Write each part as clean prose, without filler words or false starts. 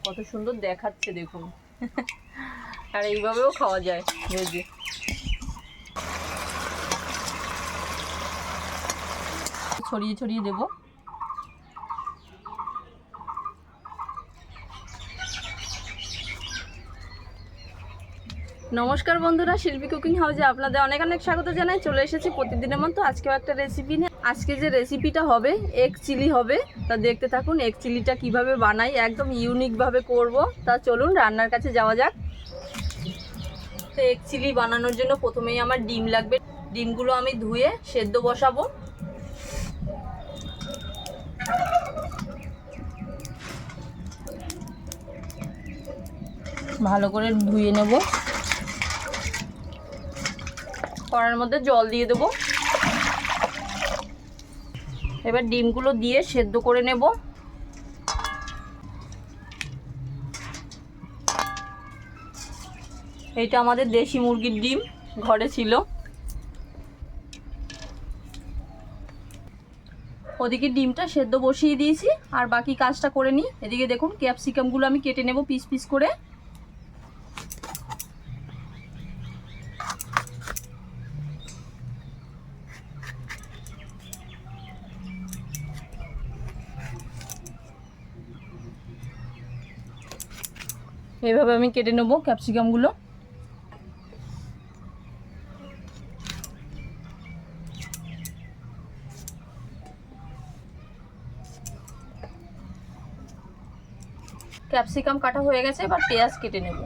কত সুন্দর দেখাচ্ছে দেখুন। আর এইভাবেও খাওয়া যায় ভেজে। ছড়িয়ে ছড়িয়ে দেবো। নমস্কার বন্ধুরা, শিল্পী কুকিং হাউসে আপনাদের অনেক অনেক স্বাগত জানাই। চলে এসেছি প্রতিদিনের মতো আজকেও একটা রেসিপি নিয়ে। আজকে যে রেসিপিটা হবে এগ চিলি হবে, তা দেখতে থাকুন এগ চিলিটা কিভাবে বানাই, একদম ইউনিকভাবে করব। তা চলুন রান্নার কাছে যাওয়া যাক। তো এগ চিলি বানানোর জন্য প্রথমেই আমার ডিম লাগবে। ডিমগুলো আমি ধুয়ে সেদ্ধ বসাবো। ভালো করে ধুয়ে নেব। কড়াইয়ের মধ্যে জল দিয়ে দেবো। এবার ডিমগুলো দিয়ে সেদ্ধ করে নেব। এইটা আমাদের দেশি মুরগির ডিম, ঘরে ছিল। ওদিকে ডিমটা সেদ্ধ বসিয়ে দিয়েছি, আর বাকি কাজটা করে নিই। এদিকে দেখুন ক্যাপসিকামগুলো আমি কেটে নেব পিস পিস করে। এইভাবে আমি কেটে নেব ক্যাপসিকামগুলো। ক্যাপসিকাম কাটা হয়ে গেছে, এবার পেঁয়াজ কেটে নেব।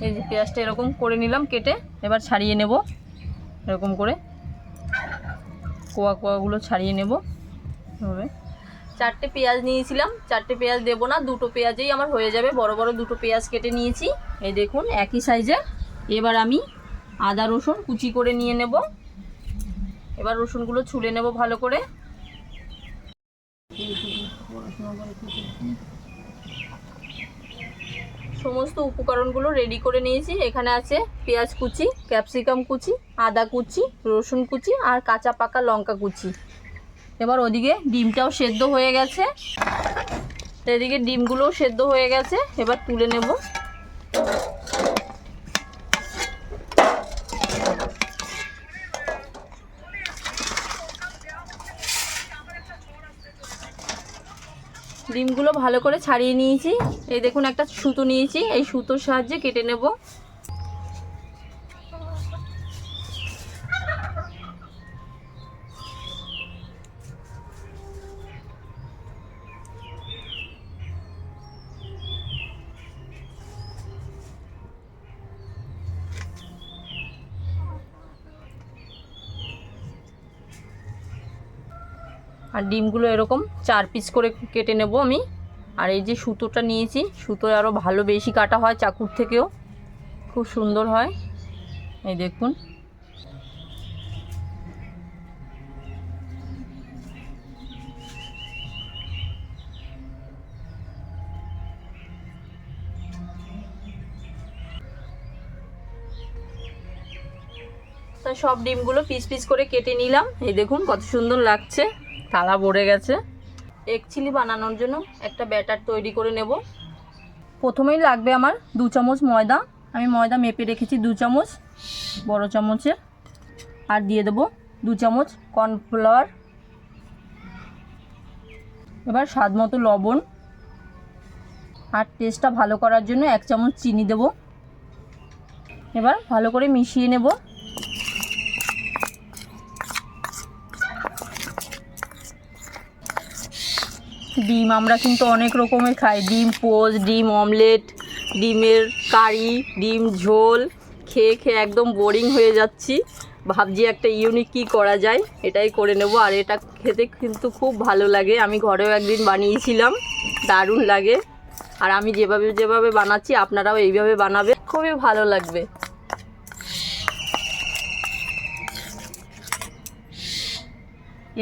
এই যে পেঁয়াজটা এরকম করে নিলাম কেটে, এবার ছাড়িয়ে নেব। এরকম করে কোয়া কোয়াগুলো ছাড়িয়ে নেব। এভাবে 4টে পেঁয়াজ নিয়েছিলাম, 4টে পেঁয়াজ দেবো না, 2টো পেঁয়াজেই আমার হয়ে যাবে। বড় বড় 2টো পেঁয়াজ কেটে নিয়েছি, এই দেখুন একই সাইজের। এবার আমি আদা রসুন কুচি করে নিয়ে নেব। এবার রসুনগুলো ছুলে নেব ভালো করে। সমস্ত উপকরণগুলো রেডি করে নিয়েছি। এখানে আছে পেঁয়াজ কুচি, ক্যাপসিকাম কুচি, আদা কুচি, রসুন কুচি আর কাঁচা পাকা লঙ্কা কুচি। এবার ওদিকে ডিমটাও সেদ্ধ হয়ে গেছে, এদিকে ডিমগুলোও সেদ্ধ হয়ে গেছে। এবার তুলে নেব। ডিমগুলো ভালো করে ছাড়িয়ে নিয়েছি। এই দেখুন একটা সুতো নিয়েছি, এই সুতোর সাহায্যে কেটে নেব। আর ডিমগুলো এরকম 4 পিস করে কেটে নেব আমি। আর এই যে সুতোটা নিয়েছি, সুতোয় আরও ভালো বেশি কাটা হয়, চাকুর থেকেও খুব সুন্দর হয়। এই দেখুন তা সব ডিমগুলো পিস পিস করে কেটে নিলাম। এই দেখুন কত সুন্দর লাগছে, থালা ভরে গেছে। এগ চিলি বানানোর জন্য একটা ব্যাটার তৈরি করে নেব। প্রথমেই লাগবে আমার 2 চামচ ময়দা। আমি ময়দা মেপে রেখেছি 2 চামচ বড় চামচের। আর দিয়ে দেব 2 চামচ কর্নফ্লাওয়ার। এবার স্বাদ মতো লবণ, আর টেস্টটা ভালো করার জন্য 1 চামচ চিনি দেব। এবার ভালো করে মিশিয়ে নেব। ডিম আমরা কিন্তু অনেক রকমের খাই, ডিম পোচ, ডিম অমলেট, ডিমের কারি, ডিম ঝোল খেয়ে খেয়ে একদম বোরিং হয়ে যাচ্ছি। ভাবছি একটা ইউনিক কী করা যায়, এটাই করে নেব। আর এটা খেতে কিন্তু খুব ভালো লাগে, আমি ঘরেও একদিন বানিয়েছিলাম, দারুণ লাগে। আর আমি যেভাবে যেভাবে বানাচ্ছি আপনারাও এইভাবে বানাবে, খুবই ভালো লাগবে।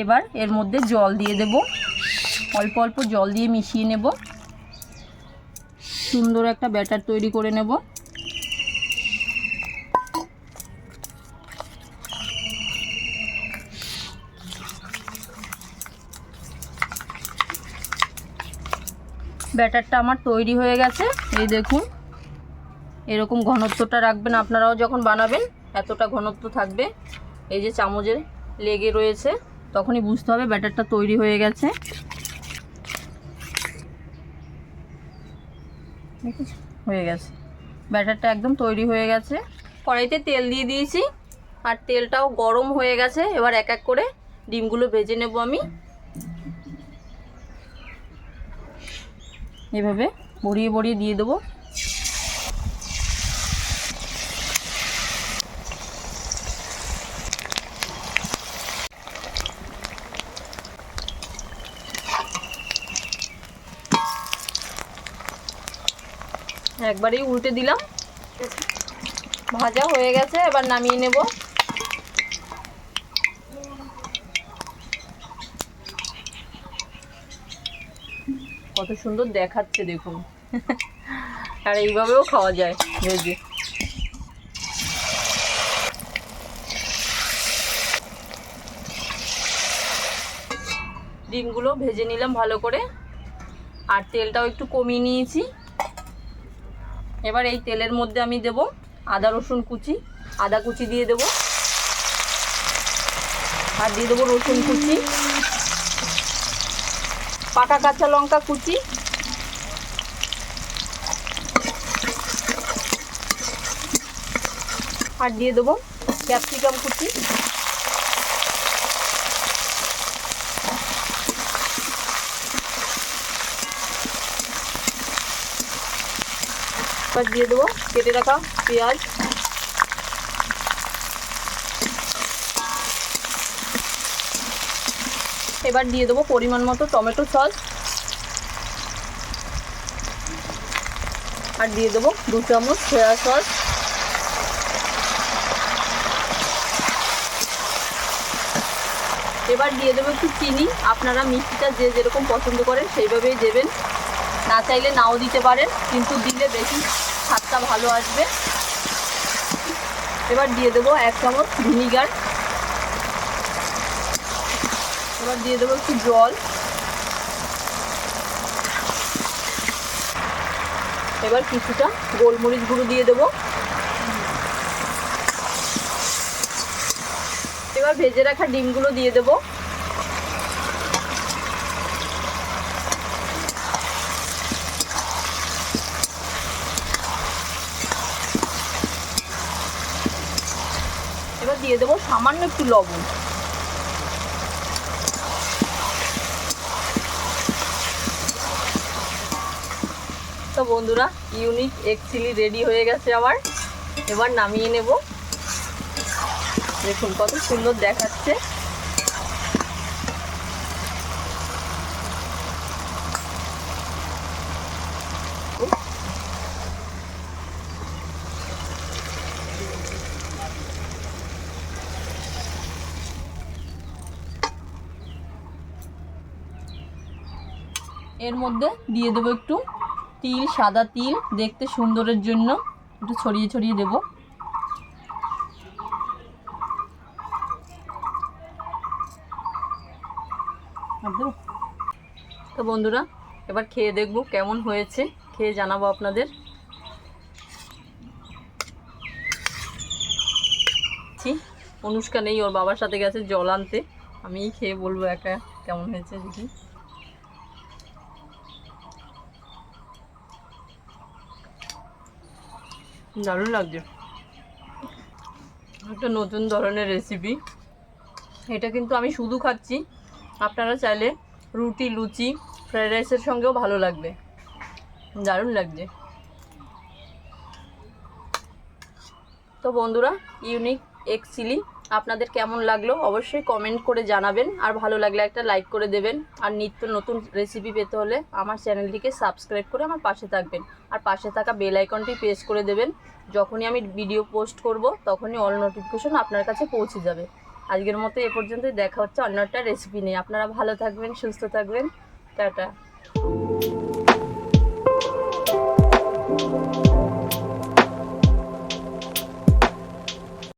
এবার এর মধ্যে জল দিয়ে দেব, অল্প অল্প জল দিয়ে মিশিয়ে নেব। সুন্দর একটা ব্যাটার তৈরি করে নেব। ব্যাটারটা আমার তৈরি হয়ে গেছে। এই দেখুন, এরকম ঘনত্বটা রাখবেন আপনারাও যখন বানাবেন, এতটা ঘনত্ব থাকবে। এই যে চামচে লেগে রয়েছে, তখনই বুঝতে হবে ব্যাটারটা তৈরি হয়ে গেছে। হয়ে গেছে, ব্যাটারটা একদম তৈরি হয়ে গেছে। কড়াইতে তেল দিয়ে দিয়েছি আর তেলটাও গরম হয়ে গেছে। এবার এক এক করে ডিমগুলো ভেজে নেব আমি। এভাবে বড়িয়ে বড়িয়ে দিয়ে দেবো। একবারেই উল্টে দিলাম। ভাজা হয়ে গেছে, এবার নামিয়ে নেব। কত সুন্দর দেখাচ্ছে দেখুন। আর এইভাবেও খাওয়া যায় ভেজে। ডিমগুলো ভেজে নিলাম ভালো করে, আর তেলটাও একটু কমিয়ে নিয়েছি। এবার এই তেলের মধ্যে আমি দেব আদা রসুন কুচি। আদা কুচি দিয়ে দেব, আর দিয়ে দেবো রসুন কুচি, পাকা কাঁচা লঙ্কা কুচি, আর দিয়ে দেবো ক্যাপসিকাম কুচি। এবার দিয়ে দেবো কেটে রাখা পেঁয়াজ। এবার দিয়ে দেবো পরিমাণ মতো টমেটো সস, আর দিয়ে দেবো 2 চামচ সয়া সস। এবার দিয়ে দেবো একটু চিনি। আপনারা মিষ্টিটা যে যেরকম পছন্দ করেন সেইভাবেই দেবেন, না চাইলে নাও দিতে পারেন, কিন্তু দিলে বেশি স্বাদটা ভালো আসবে। এবার দিয়ে দেবো 1 চামচ ভিনিগার। এবার দিয়ে দেবো একটু জল। এবার কিছুটা গোলমরিচ গুঁড়ো দিয়ে দেবো। এবার ভেজে রাখা ডিমগুলো দিয়ে দেবো। এবার দিয়ে দেবো সামান্য একটু লবণ। তো বন্ধুরা, ইউনিক এগ চিলি রেডি হয়ে গেছে আমার। এবার নামিয়ে নেব। দেখুন কত সুন্দর দেখাচ্ছে। এর মধ্যে দিয়ে দেবো একটু তিল, সাদা তিল, দেখতে সুন্দরের জন্য একটু ছড়িয়ে ছড়িয়ে দেবো। তো বন্ধুরা, এবার খেয়ে দেখবো কেমন হয়েছে, খেয়ে জানাবো আপনাদের। অনুষ্কা নেই, ওর বাবার সাথে গেছে জল আনতে। আমিই খেয়ে বলবো একা কেমন হয়েছে দেখি। দারুণ লাগছে, একটা নতুন ধরনের রেসিপি। এটা কিন্তু আমি শুধু খাচ্ছি, আপনারা চাইলে রুটি, লুচি, ফ্রাইড রাইসের সঙ্গেও ভালো লাগবে। দারুণ লাগছে। তো বন্ধুরা, ইউনিক এগ চিলি আপনাদের কেমন লাগলো অবশ্যই কমেন্ট করে জানাবেন, আর ভালো লাগলে একটা লাইক করে দেবেন। আর নিত্য নতুন রেসিপি পেতে হলে আমার চ্যানেলটিকে সাবস্ক্রাইব করে আমার পাশে থাকবেন, আর পাশে থাকা বেল আইকনটি প্রেস করে দেবেন। যখনই আমি ভিডিও পোস্ট করব তখনই অল নোটিফিকেশন আপনার কাছে পৌঁছে যাবে। আজকের মতো এ পর্যন্তই, দেখা হচ্ছে অন্য একটা রেসিপি নিয়ে। আপনারা ভালো থাকবেন, সুস্থ থাকবেন, টাটা।